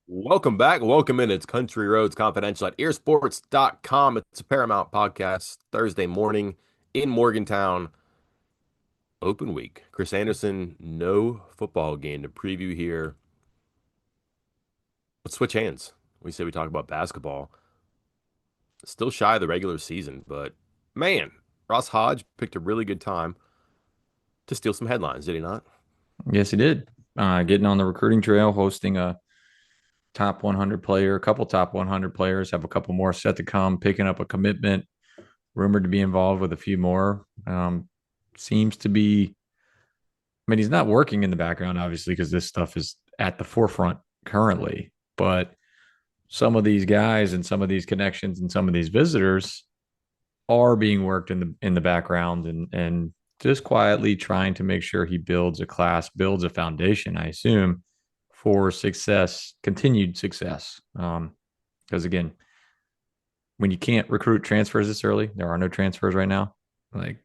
Welcome back. Welcome in. It's Country Roads Confidential at earsports.com. It's a Paramount podcast Thursday morning in Morgantown. Open week. Chris Anderson, no football game to preview here. Let's switch hands. We say we talk about basketball. Still shy of the regular season, but man, Ross Hodge picked a really good time to steal some headlines, did he not? Yes, he did. Getting on the recruiting trail, hosting a top 100 player, a couple top 100 players, have a couple more set to come, picking up a commitment, rumored to be involved with a few more. Seems to be, I mean, he's not working in the background, obviously, because this stuff is at the forefront currently. But some of these guys and some of these connections and some of these visitors are being worked in the background and just quietly trying to make sure he builds a class, builds a foundation, I assume, for success, continued success. Because again, when you can't recruit transfers this early, there are no transfers right now. Like,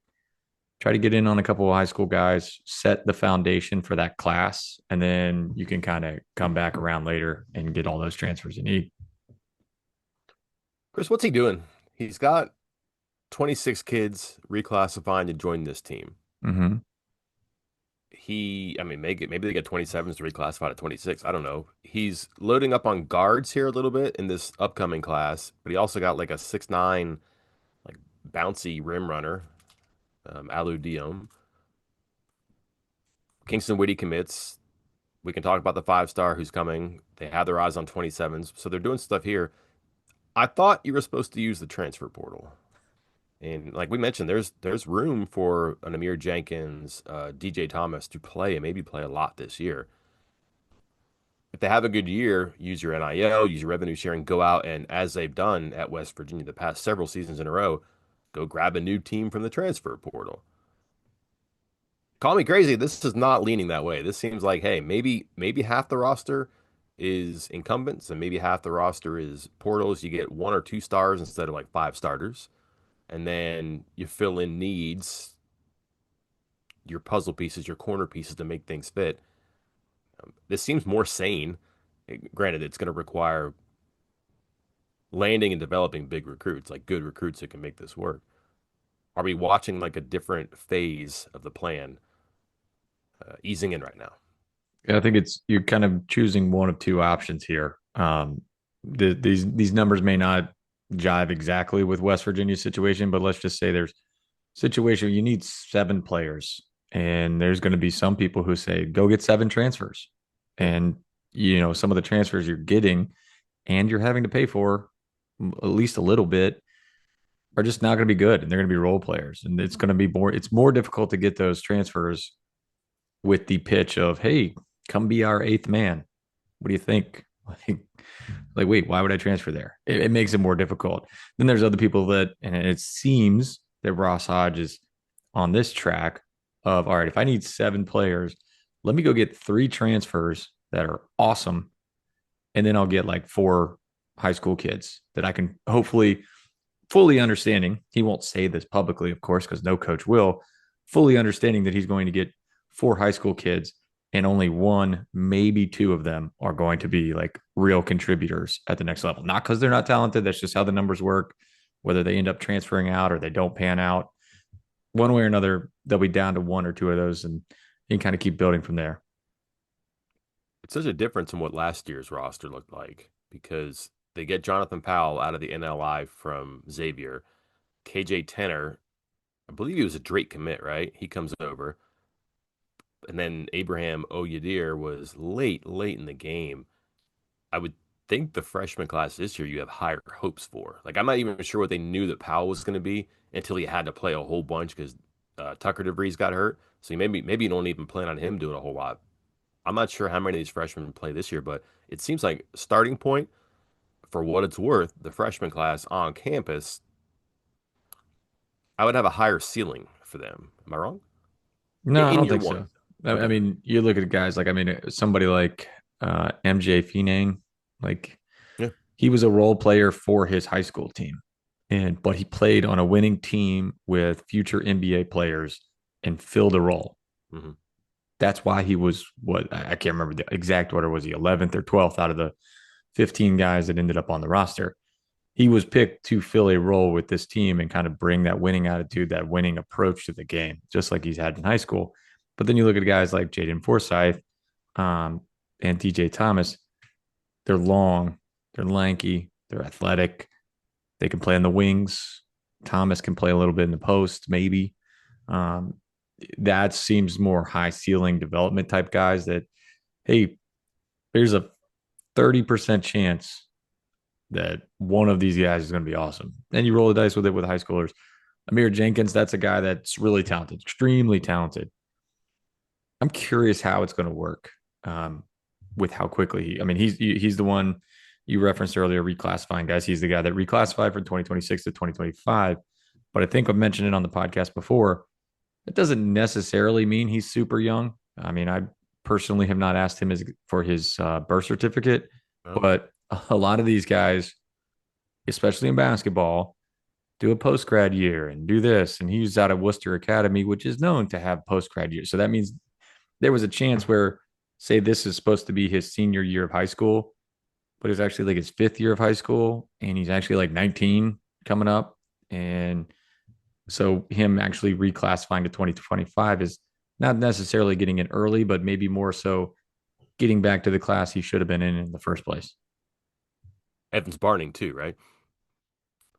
try to get in on a couple of high school guys, set the foundation for that class, and then you can kind of come back around later and get all those transfers you need. Chris, what's he doing? He's got 26 kids reclassifying to join this team. Mm-hmm. I mean, maybe they get 27s to reclassify to 26. I don't know. He's loading up on guards here a little bit in this upcoming class, but he also got like a 6'9", like bouncy rim runner, Alu Diom. Kingston Whitty commits. We can talk about the 5-star who's coming. They have their eyes on 27s, so they're doing stuff here. I thought you were supposed to use the transfer portal. And like we mentioned, there's room for an Amir Jenkins, DJ Thomas to play and maybe play a lot this year. If they have a good year, use your NIL, use your revenue sharing, go out and, as they've done at West Virginia the past several seasons in a row, go grab a new team from the transfer portal. Call me crazy. This is not leaning that way. This seems like, hey, maybe half the roster is incumbents and maybe half the roster is portals. You get 1 or 2 stars instead of like 5 starters. And then you fill in needs, your puzzle pieces, your corner pieces to make things fit. This seems more sane. Granted, it's going to require landing and developing big recruits, like good recruits that can make this work. Are we watching like a different phase of the plan easing in right now? I think it's you're kind of choosing one of two options here. These numbers may not jive exactly with West Virginia's situation, but let's just say there's a situation where you need 7 players, and there's going to be some people who say go get 7 transfers, and some of the transfers you're getting and you're having to pay for at least a little bit are just not going to be good, and they're going to be role players, and it's going to be more. It's more difficult to get those transfers with the pitch of, hey, come be our eighth man. What do you think? Wait, why would I transfer there? It makes it more difficult. Then there's other people and it seems that Ross Hodge is on this track of, all right, if I need 7 players, let me go get 3 transfers that are awesome. And then I'll get like 4 high school kids that I can hopefully fully understanding. He won't say this publicly, of course, because no coach will, fully understanding that he's going to get 4 high school kids and only one, maybe 2 of them are going to be like real contributors at the next level. Not because they're not talented. That's just how the numbers work. Whether they end up transferring out or they don't pan out, one way or another, they'll be down to 1 or 2 of those, and you can kind of keep building from there. It's such a difference from what last year's roster looked like because they get Jonathan Powell out of the NLI from Xavier. KJ Tenner, I believe he was a Drake commit, right? He comes over. And then Abraham Oyedir was late in the game. I would think the freshman class this year you have higher hopes for. Like I'm not even sure what they knew that Powell was going to be until he had to play a whole bunch because Tucker DeVries got hurt. So maybe you don't even plan on him doing a whole lot. I'm not sure how many of these freshmen play this year, but it seems like starting point for what it's worth, the freshman class on campus, I would have a higher ceiling for them. Am I wrong? No, I In don't year think so. one. I Okay. mean, you look at guys like, I mean, somebody like MJ Finang, like Yeah. he was a role player for his high school team, but he played on a winning team with future NBA players and filled a role. Hmm. That's why he was what I can't remember the exact order. Was he 11th or 12th out of the 15 guys that ended up on the roster. He was picked to fill a role with this team and kind of bring that winning attitude, that winning approach to the game, just like he's had in high school. But then you look at guys like Jaden Forsyth um, and DJ Thomas. They're long, they're lanky, they're athletic. They can play on the wings. Thomas can play a little bit in the post, maybe. Um, that seems more high ceiling development type guys that, hey, there's a 30% chance that one of these guys is going to be awesome. And you roll the dice with it with high schoolers. Amir Jenkins, that's a guy that's really talented, extremely talented. I'm curious how it's going to work with how quickly I mean, he's the one you referenced earlier, reclassifying guys. He's the guy that reclassified from 2026 to 2025. But I think I've mentioned it on the podcast before. It doesn't necessarily mean he's super young. I mean, I personally have not asked him for his birth certificate, Well, but a lot of these guys, especially in basketball, do a post grad year and do this. And he's out of Worcester Academy, which is known to have post grad years. So that means there was a chance where, say, this is supposed to be his senior year of high school, but it's actually like his fifth year of high school, and he's actually like 19 coming up. And so him actually reclassifying to 2025 is not necessarily getting in early, but maybe more so getting back to the class he should have been in the first place. Evans Barning too, right?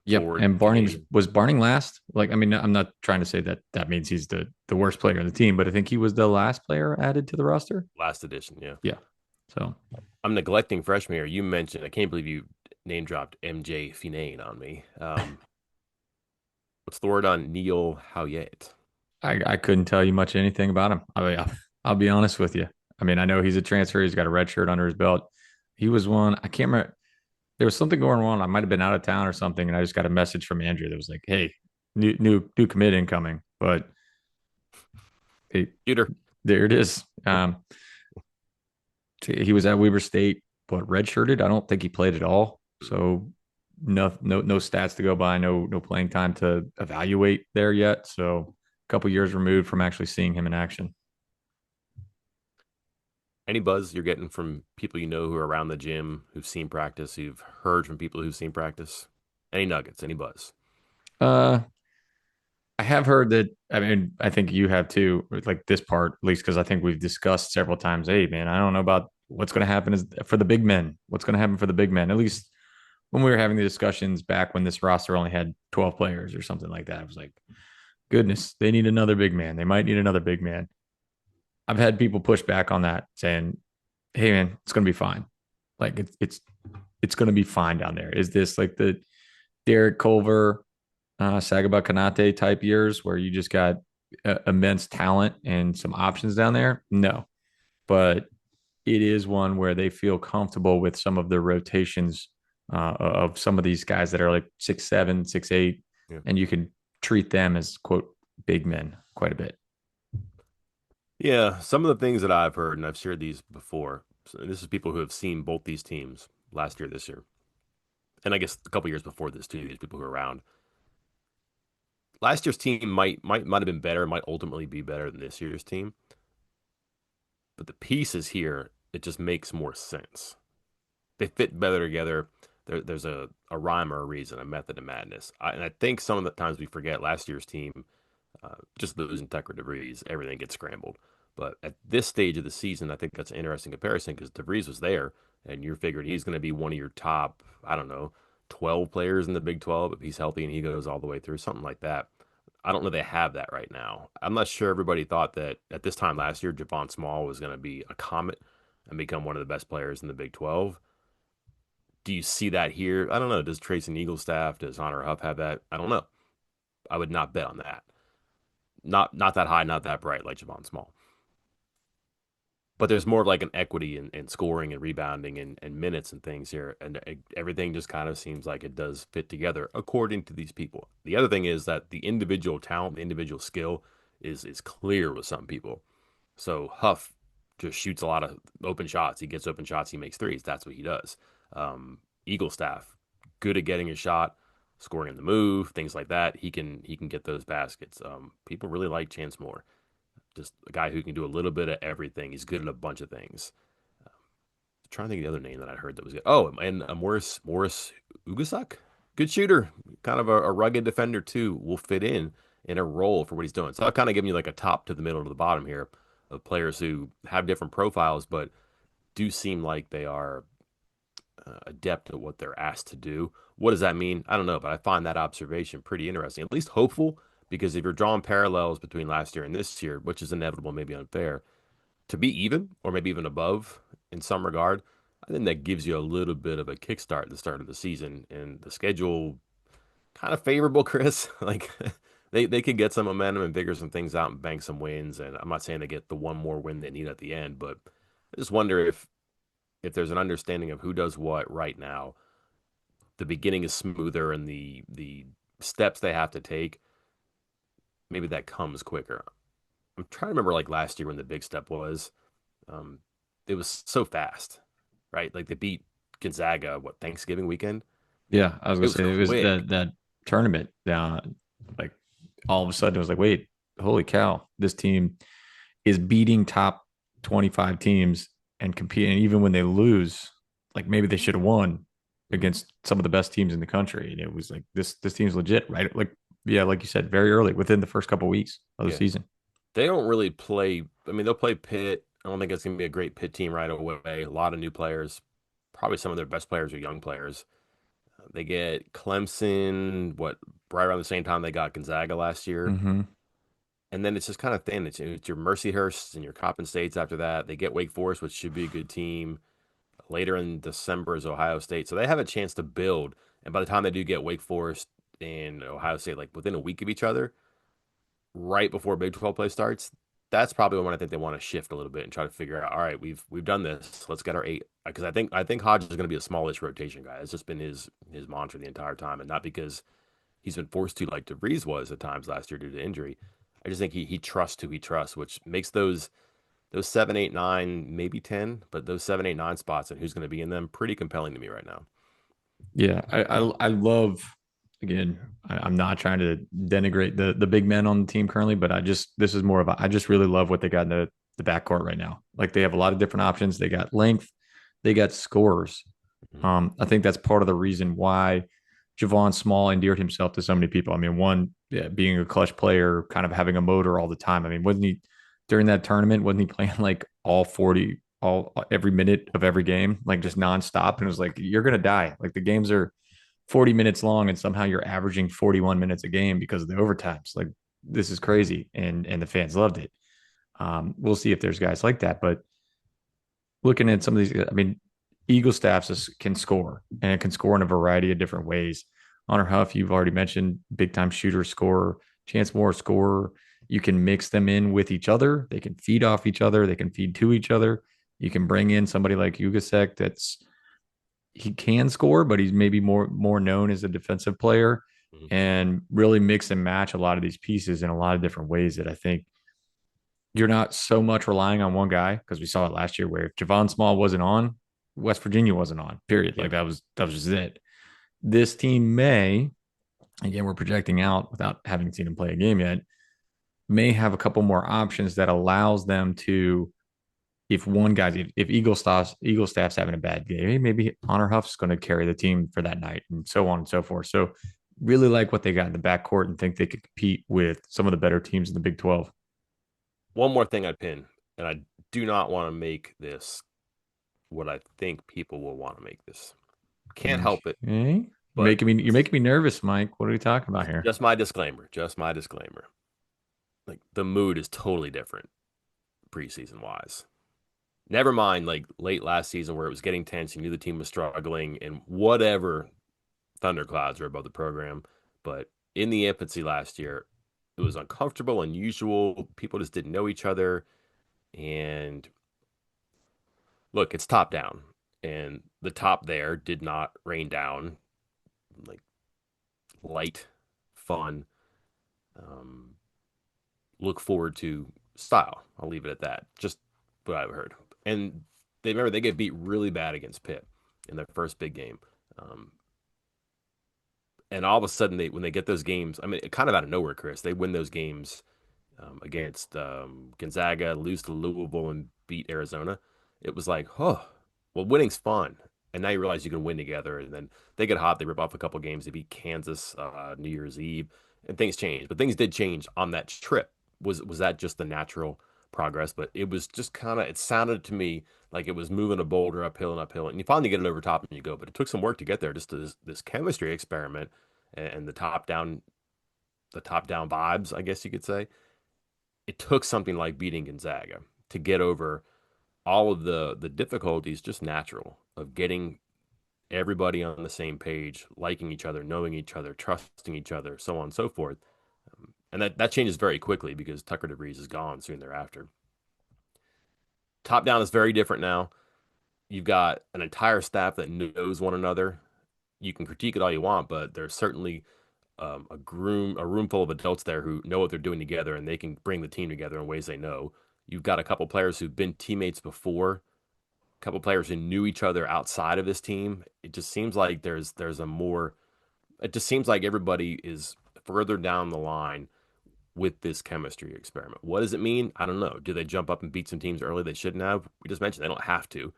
Yep. Forward And Barney Canadian. was Barney last. Like, I mean, I'm not trying to say that that means he's the worst player on the team, but I think he was the last player added to the roster. Last edition, yeah. Yeah. So I'm neglecting freshman here. You mentioned, I can't believe you name dropped MJ Finane on me. What's the word on Neil Howyet? I couldn't tell you much anything about him. I mean, I'll be honest with you. I mean, I know he's a transfer. He's got a red shirt under his belt. He was one. I can't remember. There was something going on. I might have been out of town or something, and I just got a message from Andrew that was like, "Hey, new commit incoming." But hey, Shooter. there it is. He was at Weber State, but redshirted. I don't think he played at all. So no stats to go by. No playing time to evaluate there yet. So a couple years removed from actually seeing him in action. Any buzz you're getting from people you know who are around the gym, who've seen practice, who've heard from people who've seen practice? Any nuggets, any buzz? Uh, I have heard that. I mean, I think you have too, like this part, at least because I think we've discussed several times. Hey, man, I don't know about what's going to happen is for the big men. What's going to happen for the big men? At least when we were having the discussions back when this roster only had 12 players or something like that, I was like, goodness, they need another big man. They might need another big man. I've had people push back on that, saying, "Hey, man, it's going to be fine. Like it's going to be fine down there." Is this like the Derek Culver, Sagaba Kanate type years where you just got immense talent and some options down there? No, but it is one where they feel comfortable with some of the rotations of some of these guys that are like 6'7", 6'8", Yeah. and you can treat them as quote big men quite a bit. Yeah, some of the things that I've heard, and I've shared these before, so this is people who have seen both these teams last year, this year, and I guess a couple years before this too, these people who are around. Last year's team might have been better, might ultimately be better than this year's team, but the pieces here, it just makes more sense. They fit better together. There's a rhyme or a reason, a method to madness. And I think some of the times we forget last year's team, just losing Tucker DeVries, everything gets scrambled. But at this stage of the season, I think that's an interesting comparison because DeVries was there, and you're figuring he's going to be one of your top, I don't know, 12 players in the Big 12 if he's healthy and he goes all the way through, something like that. I don't know they have that right now. I'm not sure everybody thought that at this time last year, Javon Small was going to be a comet and become one of the best players in the Big 12. Do you see that here? I don't know. Does Trace and Eagle staff, does Honor Huff have that? I don't know. I would not bet on that. Not that high, not that bright like Javon Small. But there's more of like an equity in scoring and rebounding and minutes and things here. And everything just kind of seems like it does fit together according to these people. The other thing is that the individual talent, the individual skill is clear with some people. So Huff just shoots a lot of open shots. He gets open shots. He makes threes. That's what he does. Eagle staff, good at getting a shot, scoring in the move, things like that. He can get those baskets. People really like Chance Moore. Just a guy who can do a little bit of everything. He's good at a bunch of things. trying to think of the other name that I heard that was good. Oh, and Morris Ugasak, good shooter, kind of a rugged defender too. Will fit in a role for what he's doing. So I'll kind of give you like a top to the middle to the bottom here of players who have different profiles, but do seem like they are adept at what they're asked to do. What does that mean? I don't know, but I find that observation pretty interesting, at least hopeful, because if you're drawing parallels between last year and this year, which is inevitable, maybe unfair, to be even or maybe even above in some regard, I think that gives you a little bit of a kickstart at the start of the season and the schedule kind of favorable, Chris. Like they could get some momentum and figure some things out and bank some wins. And I'm not saying they get the one more win they need at the end, but I just wonder if there's an understanding of who does what right now. The beginning is smoother and the steps they have to take, maybe that comes quicker. I'm trying to remember like last year when the big step was. Um, it was so fast, right? Like they beat Gonzaga, what, Thanksgiving weekend? Yeah, I was It gonna was say it was quick. that tournament. Like all of a sudden it was like, wait, holy cow, this team is beating top 25 teams and competing. Even when they lose, like maybe they should have won Mhm. against some of the best teams in the country. And it was like this team's legit, right? Like yeah, like you said, very early within the first couple of weeks of the Yeah. season. They don't really play. I mean, they'll play Pitt. I don't think it's going to be a great Pitt team right away. A lot of new players. Probably some of their best players are young players. They get Clemson, what, right around the same time they got Gonzaga last year. Mm-hmm. And then it's just kind of thin. It's your Mercyhursts and your Coppin States after that. They get Wake Forest, which should be a good team. Later in December is Ohio State. So they have a chance to build. And by the time they do get Wake Forest and Ohio State, like within a week of each other, right before Big 12 play starts, that's probably when I think they want to shift a little bit and try to figure out, all right, we've done this. Let's get our eight. Because I think Hodges is going to be a smallish rotation guy. It's just been his mantra the entire time, and not because he's been forced to like DeVries was at times last year due to injury. I just think he trusts who he trusts, which makes those 7, 8, 9, maybe 10, but those 7, 8, 9 spots and who's going to be in them pretty compelling to me right now. Yeah, I love again. I'm not trying to denigrate the big men on the team currently, but this is more of a I just really love what they got in the backcourt right now. Like they have a lot of different options. They got length, they got scorers. Mhm. I think that's part of the reason why Javon Small endeared himself to so many people. I mean, one, yeah, being a clutch player, kind of having a motor all the time. I mean, wasn't he during that tournament? Wasn't he playing like all 40, all every minute of every game, like Yeah. just nonstop? And it was like, you're gonna die. Like the games are 40 minutes long, and somehow you're averaging 41 minutes a game because of the overtimes. Like this is crazy, and the fans loved it. We'll see if there's guys like that, but looking at some of these, I mean, Eagle staffs can score and it can score in a variety of different ways. Honor Huff, you've already mentioned big time shooter scorer, Chance Moore scorer. You can mix them in with each other. They can feed off each other. They can feed to each other. You can bring in somebody like Ugasek that's he can score, but he's maybe more known as a defensive player Mhm. and really mix and match a lot of these pieces in a lot of different ways that I think you're not so much relying on one guy because we saw it last year where if Javon Small wasn't on, West Virginia wasn't on. Period. Yeah. Like that was just it. This team may, again, we're projecting out without having seen him play a game yet, may have a couple more options that allows them to, if one guy, if Eagle staff's having a bad game, maybe Honor Huff's going to carry the team for that night, and so on and so forth. So really like what they got in the backcourt and think they could compete with some of the better teams in the Big 12. One more thing I'd pin, and I do not want to make this what I think people will want to make this. Can't help it, Okay. but You're making me nervous, Mike. What are we talking about here? just my disclaimer. Just my disclaimer. Like the mood is totally different preseason wise. Never mind like late last season where it was getting tense. You knew the team was struggling and whatever thunderclouds were above the program. But in the infancy last year, it was uncomfortable, unusual. People just didn't know each other. And look, it's top down. And the top there did not rain down like light, fun, um, look forward to style. I'll leave it at that. Just what I've heard. And they get beat really bad against Pitt in their first big game. Um, and all of a sudden, when they get those games, I mean, kind of out of nowhere, Chris, they win those games against Gonzaga, lose to Louisville, and beat Arizona. It was like, oh. Well, winning's fun. And now you realize you can win together. And then they get hot. They rip off a couple games. They beat Kansas New Year's Eve, and things change. But things did change on that trip. Was that just the natural progress? But it was just kind of. It sounded to me like it was moving a boulder uphill and uphill, and you finally get it over top and you go. But it took some work to get there. Just this chemistry experiment and the top down vibes, I guess you could say. It took something like beating Gonzaga to get over all of the difficulties, just natural of getting everybody on the same page, liking each other, knowing each other, trusting each other, so on and so forth. And that changes very quickly because Tucker DeVries is gone soon thereafter. Top down is very different now. You've got an entire staff that knows one another. You can critique it all you want, but there's certainly a room full of adults there who know what they're doing together, and they can bring the team together in ways they know. You've got a couple players who've been teammates before, a couple players who knew each other outside of this team. It just seems like there's a more. It just seems like everybody is further down the line with this chemistry experiment. What does it mean? I don't know. Do they jump up and beat some teams early they shouldn't have? We just mentioned they don't have to.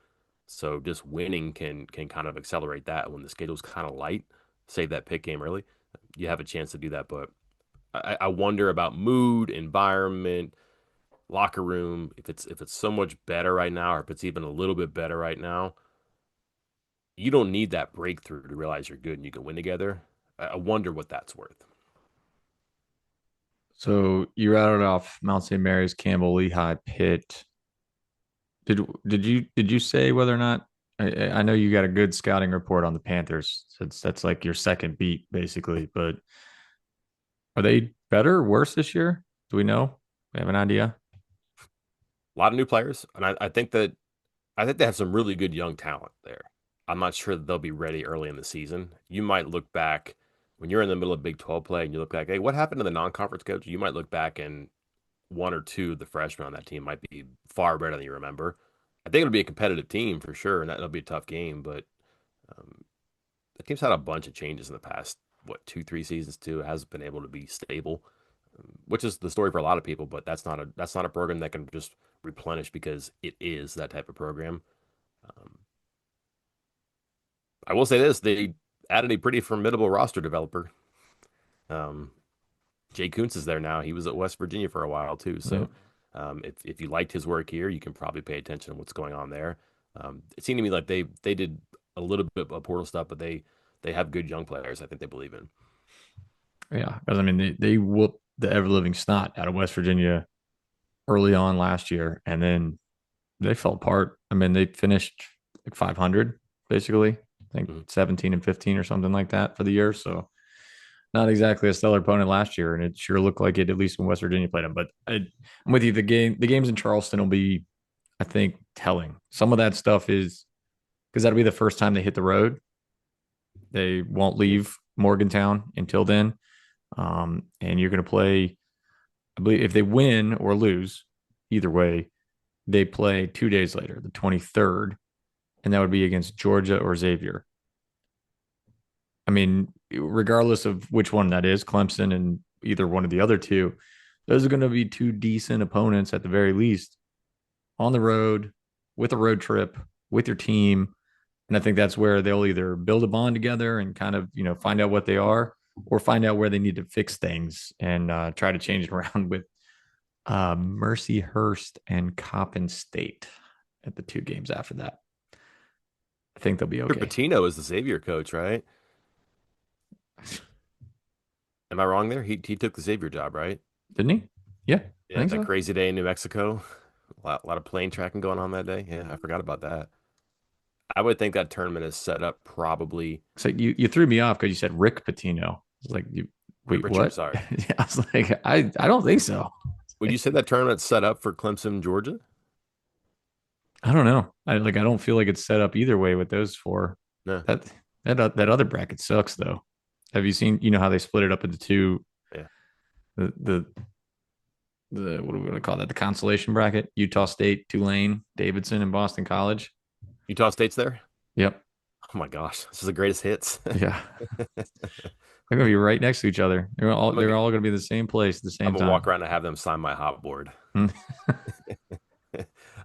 So just winning can kind of accelerate that when the schedule's kind of light. Save that pick game early. You have a chance to do that, but I wonder about mood, environment, locker room. If it's so much better right now, or if it's even a little bit better right now, you don't need that breakthrough to realize you're good and you can win together. I wonder what that's worth. So you routed off Mount St. Mary's, Campbell, Lehigh, Pitt. Did you say whether or not I know you got a good scouting report on the Panthers. So that's like your second beat basically, but are they better or worse this year? Do we know? We have an idea. A lot of new players, and I think they have some really good young talent there. I'm not sure that they'll be ready early in the season. You might look back when you're in the middle of Big 12 play and you look back, hey, what happened to the non-conference coach? You might look back and one or two of the freshmen on that team might be far better than you remember. I think it'll be a competitive team for sure, and that'll be a tough game. But um, the team's had a bunch of changes in the past, what, 2, 3 seasons too. It hasn't been able to be stable, which is the story for a lot of people. But that's not a program that can just replenish because it is that type of program. Um, I will say this: they added a pretty formidable roster developer. Um, Jay Kuntz is there now. He was at West Virginia for a while too. Yeah. So if you liked his work here, you can probably pay attention to what's going on there. It seemed to me like they did a little bit of portal stuff, but they have good young players. I think they believe in. Yeah. Because I mean they whooped the ever living snot out of West Virginia early on last year, and then they fell apart. I mean, they finished like 500 basically. I think Mhm. 17 and 15 or something like that for the year. So not exactly a stellar opponent last year, and it sure looked like it at least when West Virginia played them. But I'm with you. The games in Charleston will be, I think, telling. Some of that stuff is because that'll be the first time they hit the road. They won't Yeah. leave Morgantown until then, and you're going to play. I believe if they win or lose, either way, they play 2 days later, the 23rd, and that would be against Georgia or Xavier. I mean, regardless of which one that is, Clemson and either one of the other two, those are going to be two decent opponents at the very least on the road with a road trip with your team. And I think that's where they'll either build a bond together and kind of, find out what they are or find out where they need to fix things and try to change it around with Mercyhurst and Coppin State at the two games after that. I think they'll be Peter okay. Patino is the Xavier coach, right? Am I wrong there? He took the Xavier job, right? Didn't he? Yeah, I Yeah, think that so. crazy day in New Mexico. A lot of plane tracking going on that day. Yeah, I forgot about that. I would think that tournament is set up probably So you threw me off because you said Rick Pitino. I was like, wait, Richard, what? sorry. Yeah, I was like, I don't think so. Would you say that tournament's set up for Clemson, Georgia? I don't know. I don't feel like it's set up either way with those four. No. That that other bracket sucks though. Have you seen? You know how they split it up into two? Yeah. The the the what are we going to call that? The consolation bracket: Utah State, Tulane, Davidson, and Boston College. Utah State's there? Yep. Oh my gosh, this is the greatest hits. Yeah. They're gonna be right next to each other. They're all I'm they're gonna all gonna be in the same place at the I'm same gonna time. walk around and have them sign my hot board. Hmm.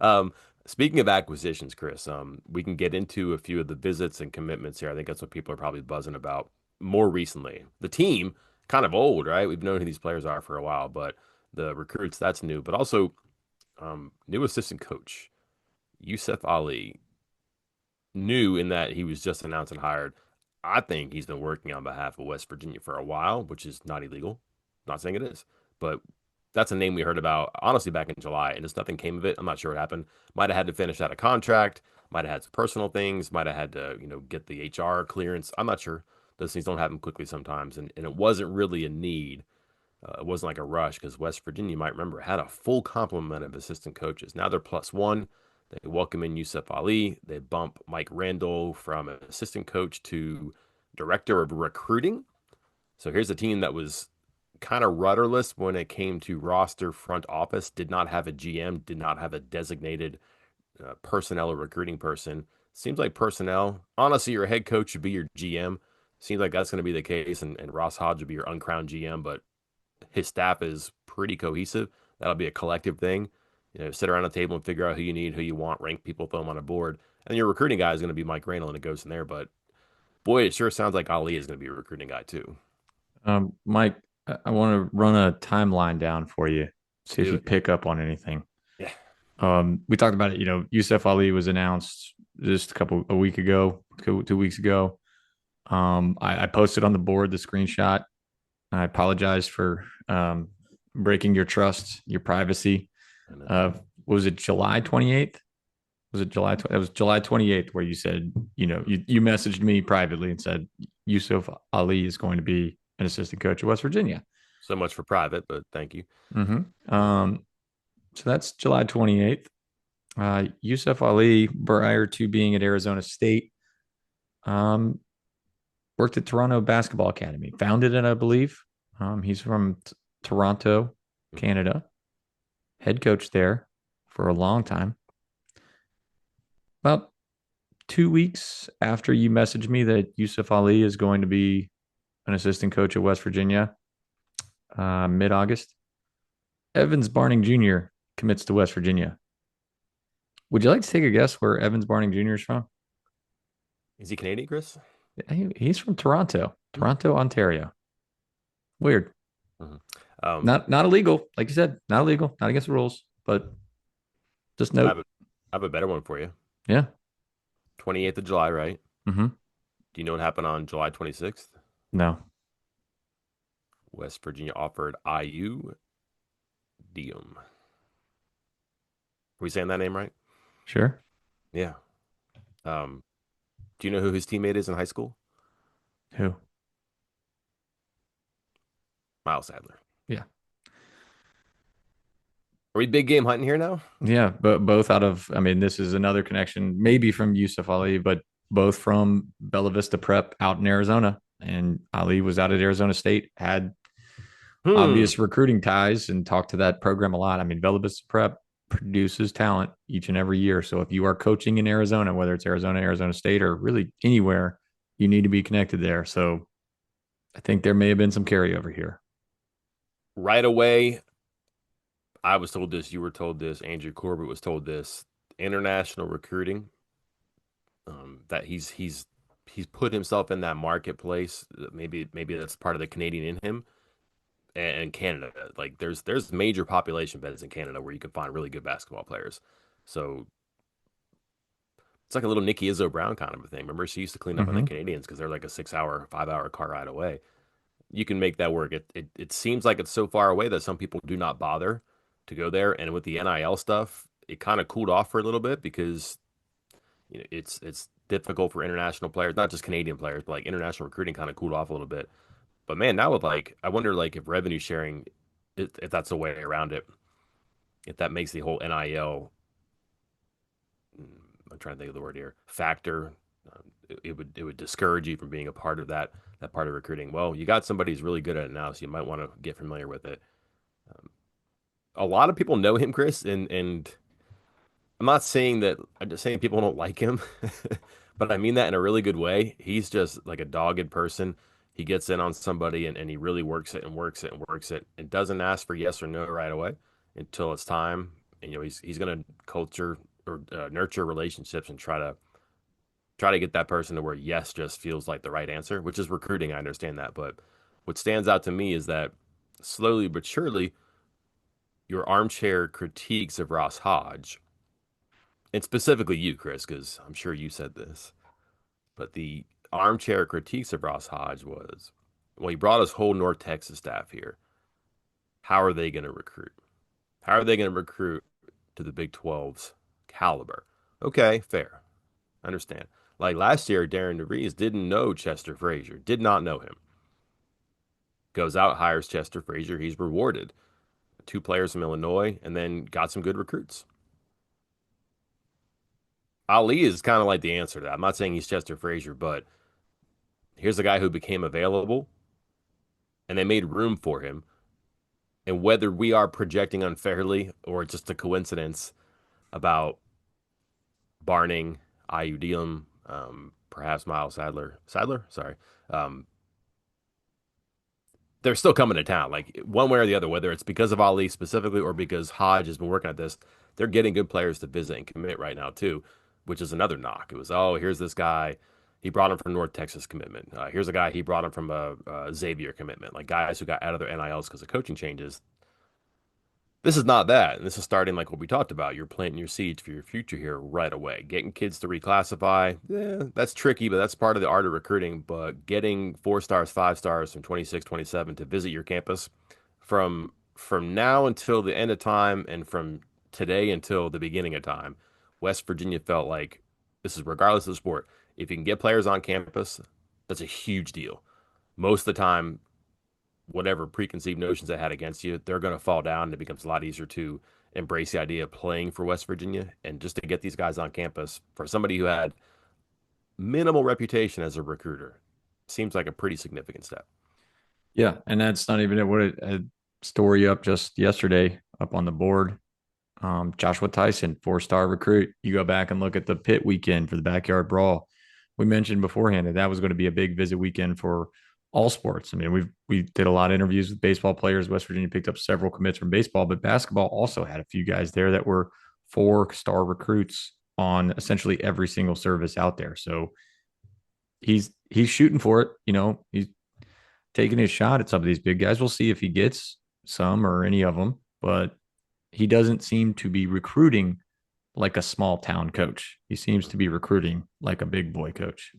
Um, Speaking of acquisitions, Chris, we can get into a few of the visits and commitments here. I think that's what people are probably buzzing about more recently. The team, kind of old, right? We've known who these players are for a while, but the recruits, that's new. But also, new assistant coach, Yusuf Ali, new in that he was just announced and hired. I think he's been working on behalf of West Virginia for a while, which is not illegal. Not saying it is, but that's a name we heard about honestly back in July, and just nothing came of it. I'm not sure what happened. Might have had to finish out a contract. Might have had some personal things. Might have had to, get the HR clearance. I'm not sure. Those things don't happen quickly sometimes, and it wasn't really a need. It wasn't like a rush because West Virginia, you might remember, had a full complement of assistant coaches. Now they're plus one. They welcome in Yusuf Ali. They bump Mike Randall from assistant coach to director of recruiting. So here's a team that was kind of rudderless when it came to roster front office, did not have a GM, did not have a designated personnel or recruiting person. Seems like personnel, honestly, your head coach should be your GM. Seems like that's going to be the case, and Ross Hodge would be your uncrowned GM, but his staff is pretty cohesive. That'll be a collective thing. Sit around a table and figure out who you need, who you want, rank people, throw them on a board. And your recruiting guy is going to be Mike Randall, and it goes in there. But boy, it sure sounds like Ali is going to be a recruiting guy too. Mike, I want to run a timeline down for you, Let's see if do you it. pick up on anything. Yeah. We talked about it. Yusuf Ali was announced just a week ago, 2 weeks ago. I posted on the board the screenshot. I apologize for breaking your trust, your privacy. I know. Uh, was it July 28th? Was it July? That was July 28th, where you said, you messaged me privately and said Yusuf Ali is going to be an assistant coach at West Virginia. So much for private, but thank you. Mm-hmm. So that's July 28th. Yusuf Ali, prior to being at Arizona State, um, worked at Toronto Basketball Academy, founded it, I believe. He's from Toronto, Canada, head coach there for a long time. About 2 weeks after you messaged me that Yusuf Ali is going to be an assistant coach at West Virginia, mid August, Evans Barning Jr. commits to West Virginia. Would you like to take a guess where Evans Barning Jr. is from? Is he Canadian, Chris? He's from Toronto, Hmm. Toronto, Ontario. Weird. Mhm. Um, Not illegal, like you said, not illegal, not against the rules, but just I have note. a, I have a better one for you. Yeah. 28th of July, right? Mm-hmm. Do you know what happened on July 26th? No. West Virginia offered IU Diem. Are we saying that name right? Sure. Yeah. Um, do you know who his teammate is in high school? Who? Miles Sadler. Yeah. Are we big game hunting here now? Yeah, but both out of, I mean, this is another connection, maybe from Yusuf Ali, but both from Bella Vista Prep out in Arizona. And Ali was out at Arizona State, had Hmm. obvious recruiting ties, and talked to that program a lot. I mean, Bella Vista Prep produces talent each and every year. So if you are coaching in Arizona, whether it's Arizona, Arizona State, or really anywhere, you need to be connected there. So I think there may have been some carryover here. Right away, I was told this. You were told this. Andrew Corbett was told this. International recruiting. That he's put himself in that marketplace. Maybe that's part of the Canadian in him and Canada. Like there's major population beds in Canada where you can find really good basketball players. So it's like a little Nikki Izzo Brown kind of a thing. Remember, she used to clean up on the Mm-hmm. Canadians because they're like a 6 hour, 5 hour car ride away. You can make that work. It seems like it's so far away that some people do not bother to go there. And with the NIL stuff, it kind of cooled off for a little bit because it's difficult for international players, not just Canadian players, but like international recruiting kind of cooled off a little bit. But man, now with like, I wonder like if revenue sharing, if that's a way around it, if that makes the whole NIL, I'm trying to think of the word here, factor. It would discourage you from being a part of that part of recruiting. Well, you got somebody who's really good at it now, so you might want to get familiar with it. Um, a lot of people know him, Chris, and I'm not saying that. I'm just saying people don't like him, but I mean that in a really good way. He's just like a dogged person. He gets in on somebody and he really works it and works it and works it and doesn't ask for yes or no right away until it's time. And he's gonna culture or nurture relationships and try to get that person to where yes just feels like the right answer, which is recruiting. I understand that, but what stands out to me is that slowly but surely your armchair critiques of Ross Hodge, and specifically you, Chris, because I'm sure you said this, but the armchair critiques of Ross Hodge was, well, he brought his whole North Texas staff here. How are they going to recruit? How are they going to recruit to the Big 12's caliber? Okay, fair. Understand. Like last year, Darren DeVries didn't know Chester Frazier, did not know him. Goes out, hires Chester Frazier. He's rewarded. Two players from Illinois, and then got some good recruits. Ali is kind of like the answer to that. I'm not saying he's Chester Frazier, but here's a guy who became available, and they made room for him. And whether we are projecting unfairly or just a coincidence about Barning, IU perhaps Miles Sadler, sorry, um, they're still coming to town. Like one way or the other, whether it's because of Ali specifically or because Hodge has been working at this, they're getting good players to visit and commit right now too, which is another knock. It was, oh, here's this guy. He brought him from North Texas commitment. Here's a guy he brought him from a Xavier commitment. Like guys who got out of their NILs because of coaching changes. This is not that. And this is starting like what we talked about. You're planting your seeds for your future here right away. Getting kids to reclassify, that's tricky, but that's part of the art of recruiting. But getting 4 stars, 5 stars from 26, 27 to visit your campus from now until the end of time and from today until the beginning of time, West Virginia felt like this is regardless of the sport. If you can get players on campus, that's a huge deal. Most of the time, whatever preconceived notions they had against you, they're going to fall down. And it becomes a lot easier to embrace the idea of playing for West Virginia. And just to get these guys on campus for somebody who had minimal reputation as a recruiter seems like a pretty significant step. Yeah, and that's not even it. What a story up just yesterday up on the board. Joshua Tyson, 4-star recruit. You go back and look at the pit weekend for the backyard brawl. We mentioned beforehand that that was going to be a big visit weekend for all sports. I mean, we did a lot of interviews with baseball players. West Virginia picked up several commits from baseball, but basketball also had a few guys there that were 4-star recruits on essentially every single service out there. So he's shooting for it. You know, he's taking his shot at some of these big guys. We'll see if he gets some or any of them, but he doesn't seem to be recruiting like a small town coach. He seems to be recruiting like a big boy coach.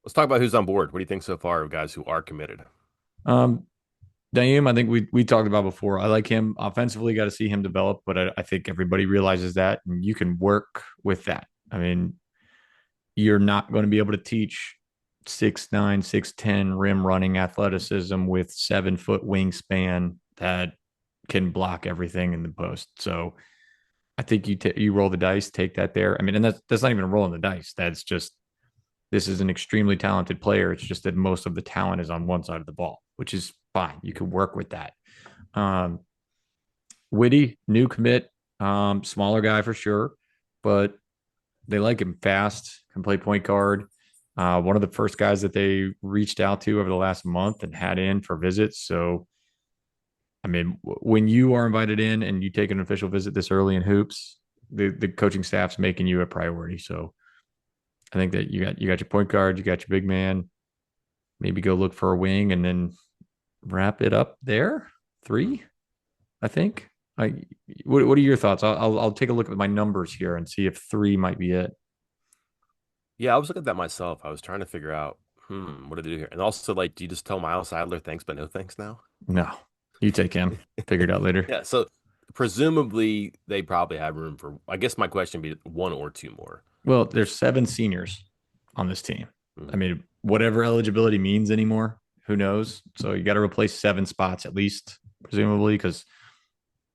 Let's talk about who's on board. What do you think so far of guys who are committed? Um, Daim, I think we talked about before. I like him offensively. Got to see him develop, but I think everybody realizes that, and you can work with that. I mean, you're not going to be able to teach 6'9", 6'10" rim running athleticism with 7-foot wingspan that can block everything in the post. So I think you roll the dice, take that there. I mean, and that's not even rolling the dice. That's just this is an extremely talented player. It's just that most of the talent is on one side of the ball, which is fine. You can work with that. Um, Witty, new commit, smaller guy for sure, but they like him fast, can play point guard. One of the first guys that they reached out to over the last month and had in for visits. So, I mean, when you are invited in and you take an official visit this early in hoops, the coaching staff's making you a priority. So, I think that you got your point guard, you got your big man. Maybe go look for a wing and then wrap it up there. 3, I think. What are your thoughts? I'll take a look at my numbers here and see if 3 might be it. Yeah, I was looking at that myself. I was trying to figure out, what do they do here? And also, like, do you just tell Miles Sadler thanks, but no thanks now? No, you take him. Figure it out later. Yeah, so presumably they probably have room for, I guess my question would be one or two more. Well, there's 7 seniors on this team. I Hmm. mean, whatever eligibility means anymore, who knows? So you got to replace 7 spots at least, presumably, because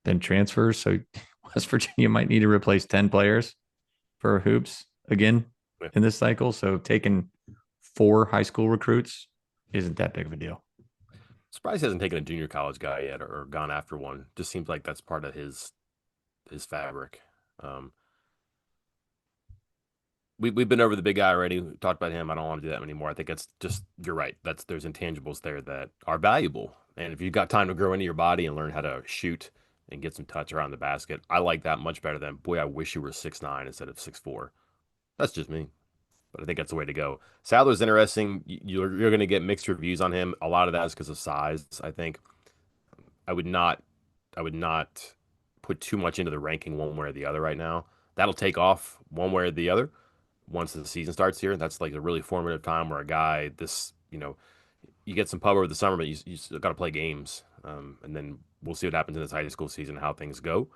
then transfers. So West Virginia might need to replace 10 players for hoops again Yeah. in this cycle. So taking 4 high school recruits isn't that big of a deal. Surprised he hasn't taken a junior college guy yet or gone after one. Just seems like that's part of his fabric. Um, we've been over the big guy already. We talked about him. I don't want to do that anymore. I think it's just you're right. That's there's intangibles there that are valuable. And if you've got time to grow into your body and learn how to shoot and get some touch around the basket. I like that much better than, boy, I wish you were 6'9" instead of 6'4". That's just me, but I think that's the way to go. Sadler's interesting. You're going to get mixed reviews on him. A lot of that is because of size, I think. I would not I would not put too much into the ranking one way or the other right now. That'll take off one way or the other once the season starts here. That's like a really formative time where a guy you get some pub over the summer, but you still got to play games. And then we'll see what happens in this high school season, how things go.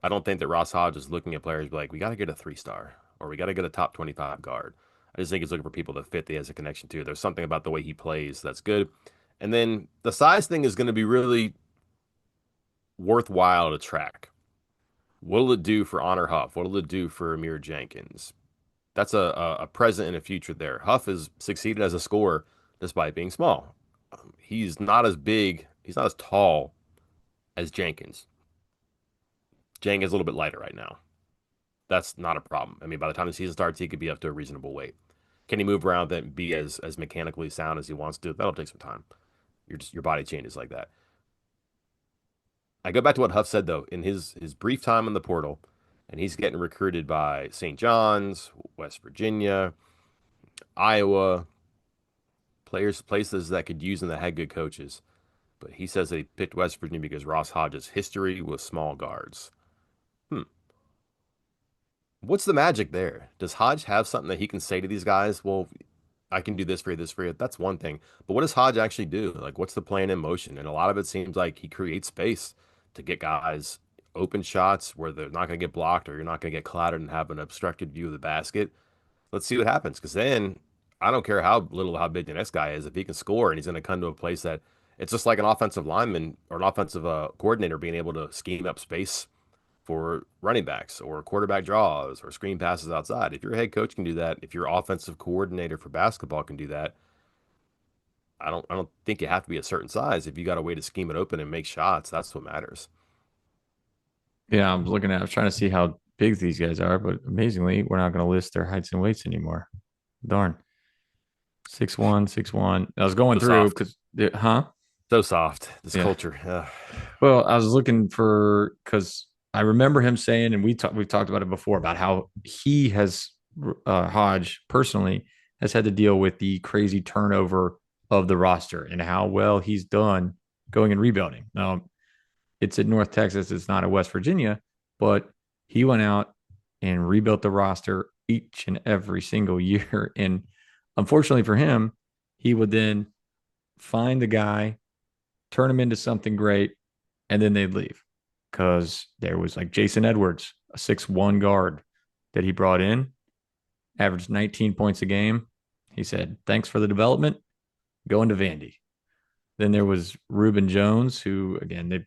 I don't think that Ross Hodge is looking at players like, we got to get a 3 star or we got to get a top 25 guard. I just think he's looking for people that fit that he has a connection to. There's something about the way he plays that's good. And then the size thing is going to be really worthwhile to track. What'll it do for Honor Huff? What'll it do for Amir Jenkins? That's a present and a future there. Huff has succeeded as a scorer despite being small. He's not as big, he's not as tall as Jenkins. Jenkins is a little bit lighter right now. That's not a problem. I mean, by the time the season starts, he could be up to a reasonable weight. Can he move around and be as mechanically sound as he wants to? That'll take some time. Your body changes like that. I go back to what Huff said though in his brief time in the portal, and he's getting recruited by St. John's, West Virginia, Iowa, places that could use him that had good coaches. But he says that he picked West Virginia because Ross Hodges' history with small guards. Hmm. What's the magic there? Does Hodge have something that he can say to these guys? Well, I can do this for you, this for you. That's one thing. But what does Hodge actually do? Like, what's the plan in motion? And a lot of it seems like he creates space to get guys open shots where they're not going to get blocked or you're not going to get clattered and have an obstructed view of the basket. Let's see what happens. Because then I don't care how little, how big the next guy is. If he can score and he's going to come to a place that it's just like an offensive lineman or an offensive coordinator being able to scheme up space for running backs or quarterback draws or screen passes outside. If your head coach can do that, if your offensive coordinator for basketball can do that, I don't think you have to be a certain size. If you got a way to scheme it open and make shots, that's what matters. Yeah, I was trying to see how big these guys are, but amazingly, we're not going to list their heights and weights anymore. Darn. 6'1", 6'1". I was going So through soft. because, huh? So soft. This Yeah. culture. Ugh. Well, I was looking for because I remember him saying, and we've talked about it before about how he has Hodge personally has had to deal with the crazy turnover of the roster and how well he's done going and rebuilding. Now, it's in North Texas, it's not in West Virginia, but he went out and rebuilt the roster each and every single year. And unfortunately for him, he would then find the guy, turn him into something great, and then they'd leave because there was like Jason Edwards, a 6'1" guard that he brought in, averaged 19 points a game. He said, "Thanks for the development. Going to Vandy." Then there was Reuben Jones, who again they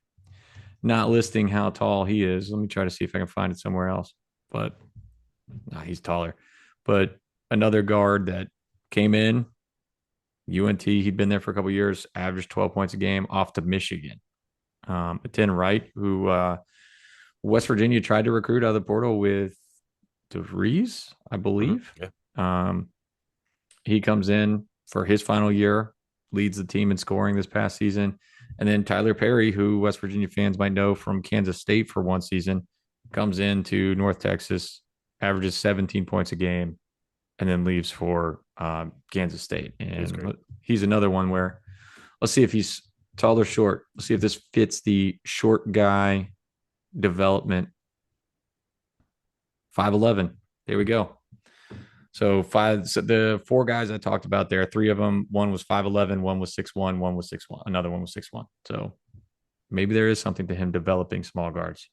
not listing how tall he is. Let me try to see if I can find it somewhere else. But nah, he's taller. But another guard that came in, UNT, he'd been there for a couple of years, averaged 12 points a game off to Michigan. Atin Wright, who West Virginia tried to recruit out of the portal with DeVries, I believe. Yeah. Um, he comes in for his final year, leads the team in scoring this past season. And then Tyler Perry, who West Virginia fans might know from Kansas State for one season, comes into North Texas, averages 17 points a game, and then leaves for Kansas State. He's great. And he's another one where let's see if he's tall or short. Let's see if this fits the short guy development. 5'11". There we go. So the four guys I talked about there, three of them, one was 5'11", one was 6'1", one was 6'1", another one was 6'1". So maybe there is something to him developing small guards.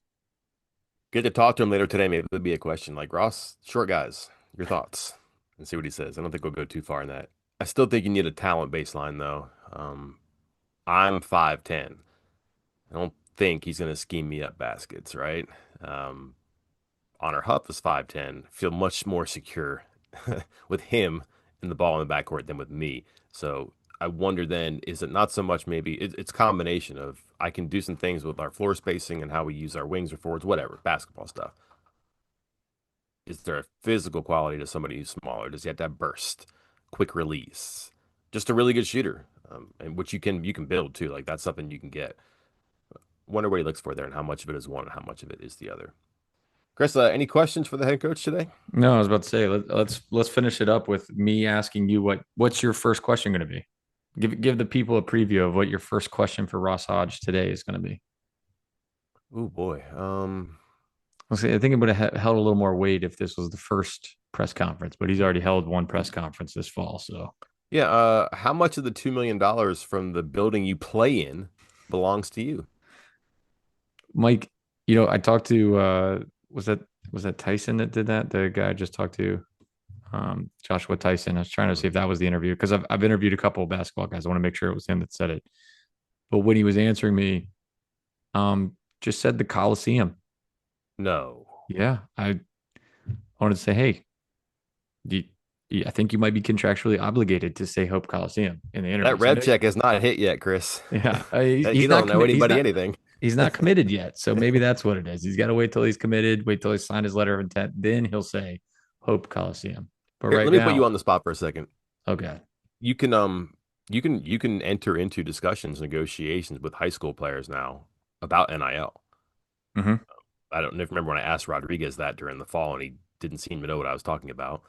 Get to talk to him later today. Maybe it would be a question like, Ross, short guys, your thoughts, and see what he says. I don't think we'll go too far in that. I still think you need a talent baseline though. I'm 5'10". I don't think he's going to scheme me up baskets, right? Um, Honor Huff is 5'10". Feel much more secure with him in the ball in the backcourt than with me. So I wonder then, is it not so much maybe it's a combination of I can do some things with our floor spacing and how we use our wings or forwards, whatever, basketball stuff. Is there a physical quality to somebody who's smaller? Does he have to have burst, quick release? Just a really good shooter, and which you can build too. Like that's something you can get. wonder what he looks for there and how much of it is one and how much of it is the other. Chris, any questions for the head coach today? No, I was about to say let's finish it up with me asking you what's your first question going to be? Give the people a preview of what your first question for Ross Hodge today is going to be. Oh boy. I'll say, I think it would have held a little more weight if this was the first press conference, but he's already held one press conference this fall. So, Yeah, how much of the $2 million from the building you play in belongs to you? Mike, I talked to was that was that Tyson that did that? The guy I just talked to, Joshua Tyson. I was trying to see Mhm. if that was the interview because I've interviewed a couple of basketball guys. I want to make sure it was him that said it. But when he was answering me, just said the Coliseum. No. Yeah, I wanted to say, hey, you, I think you might be contractually obligated to say Hope Coliseum in the interview. That So rev maybe, check has not hit yet, Chris. yeah, You he's not don't know committed. anybody anything. He's not committed yet. So maybe that's what it is. He's got to wait till he's committed, wait till he signed his letter of intent. Then he'll say Hope Coliseum. But Here, right let me put you now, on the spot for a second. okay. You can enter into discussions, negotiations with high school players now about NIL. Mm-hmm. I don't remember when I asked Rodriguez that during the fall, and he didn't seem to know what I was talking about.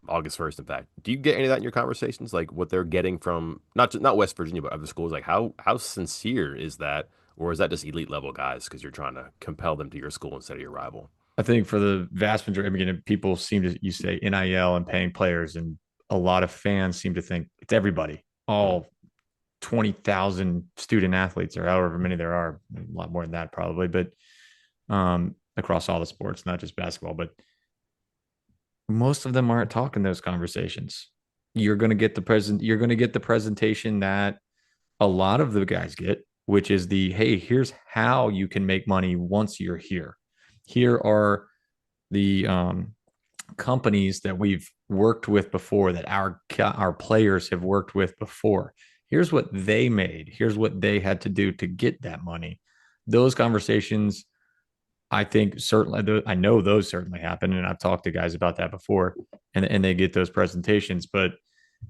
August 1st, in fact. Do you get any of that in your conversations, like what they're getting from not West Virginia, but other schools? Like how sincere is that, or is that just elite level guys because you're trying to compel them to your school instead of your rival? I think for the vast majority, I mean, people seem to, you say NIL and paying players, and a lot of fans seem to think it's everybody, Mm, all 20,000 student athletes or however many there are, a lot more than that probably, but across all the sports, not just basketball, but most of them aren't talking those conversations. You're going to get the presentation that a lot of the guys get, which is the, hey, here's how you can make money once you're here. Here are the companies that we've worked with before, that our players have worked with before. Here's what they made. Here's what they had to do to get that money. Those conversations, I think certainly, I know those certainly happen, and I've talked to guys about that before, and they get those presentations. But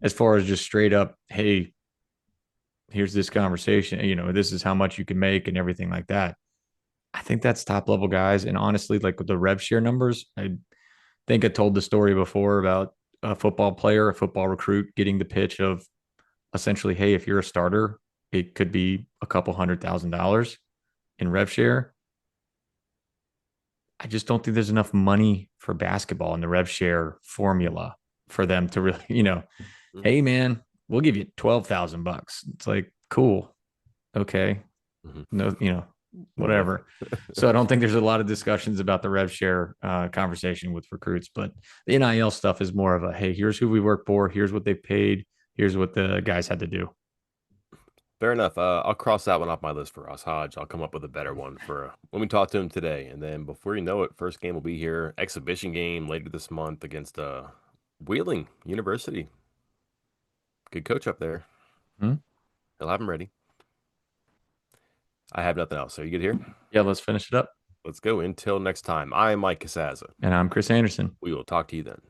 as far as just straight up, hey, here's this conversation, this is how much you can make and everything like that. I think that's top level guys. And honestly, like with the rev share numbers, I think I told the story before about a football player, a football recruit getting the pitch of essentially, hey, if you're a starter, it could be a couple $100,000 in rev share. I just don't think there's enough money for basketball in the rev share formula for them to really, mm, hey man, we'll give you $12,000. It's like, cool. Okay. mhm. No, Yeah. whatever. So I don't think there's a lot of discussions about the rev share conversation with recruits, but the NIL stuff is more of a, hey, here's who we work for. Here's what they paid. Here's what the guys had to do. Fair enough. I'll cross that one off my list for Ross Hodge. I'll come up with a better one for when we talk to him today. And then before you know it, first game will be here. Exhibition game later this month against Wheeling University. Good coach up there. Hmm? He'll have him ready. I have nothing else. So you good here? Yeah, let's finish it up. Let's go. Until next time, I am Mike Casaza. And I'm Chris Anderson. We will talk to you then.